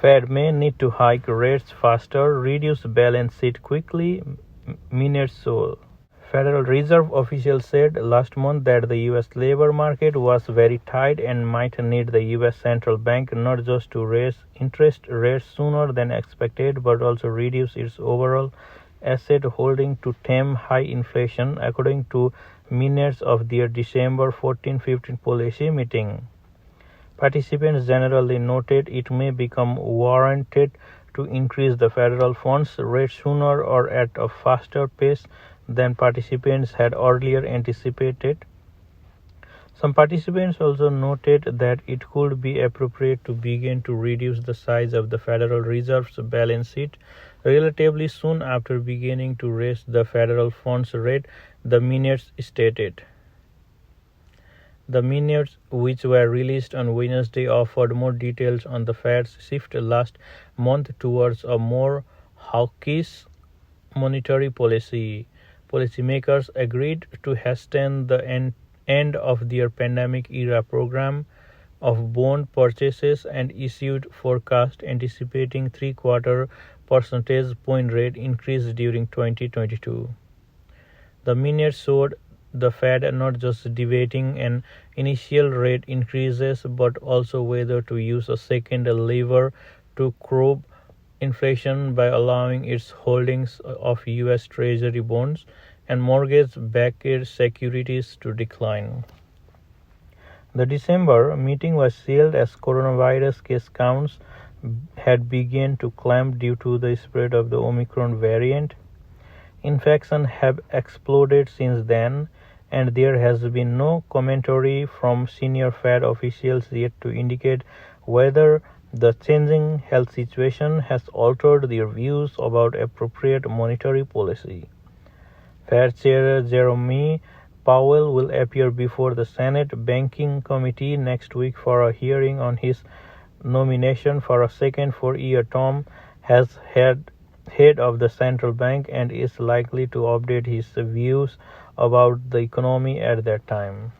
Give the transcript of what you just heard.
Fed may need to hike rates faster, reduce balance sheet quickly, minutes so. Federal Reserve officials said last month that the U.S. labor market was very tight and might need the U.S. central bank not just to raise interest rates sooner than expected but also reduce its overall asset holding to tame high inflation, according to minutes of their December 14-15 policy meeting. Participants generally noted it may become warranted to increase the federal funds rate sooner or at a faster pace than participants had earlier anticipated. Some participants also noted that it could be appropriate to begin to reduce the size of the Federal Reserve's balance sheet relatively soon after beginning to raise the federal funds rate, the minutes stated. The minutes, which were released on Wednesday, offered more details on the Fed's shift last month towards a more hawkish monetary policy. Policymakers agreed to hasten the end of their pandemic-era program of bond purchases and issued forecasts anticipating three-quarter percentage point rate increase during 2022. The minutes showed the Fed not just debating an initial rate increases but also whether to use a second lever to curb inflation by allowing its holdings of U.S. Treasury bonds and mortgage-backed securities to decline. The December meeting was sealed as coronavirus case counts had begun to climb due to the spread of the Omicron variant. Infections have exploded since then, and there has been no commentary from senior Fed officials yet to indicate whether the changing health situation has altered their views about appropriate monetary policy. Fed Chair Jerome Powell will appear before the Senate Banking Committee next week for a hearing on his nomination for a second four-year term as head of the central bank and is likely to update his views about the economy at that time.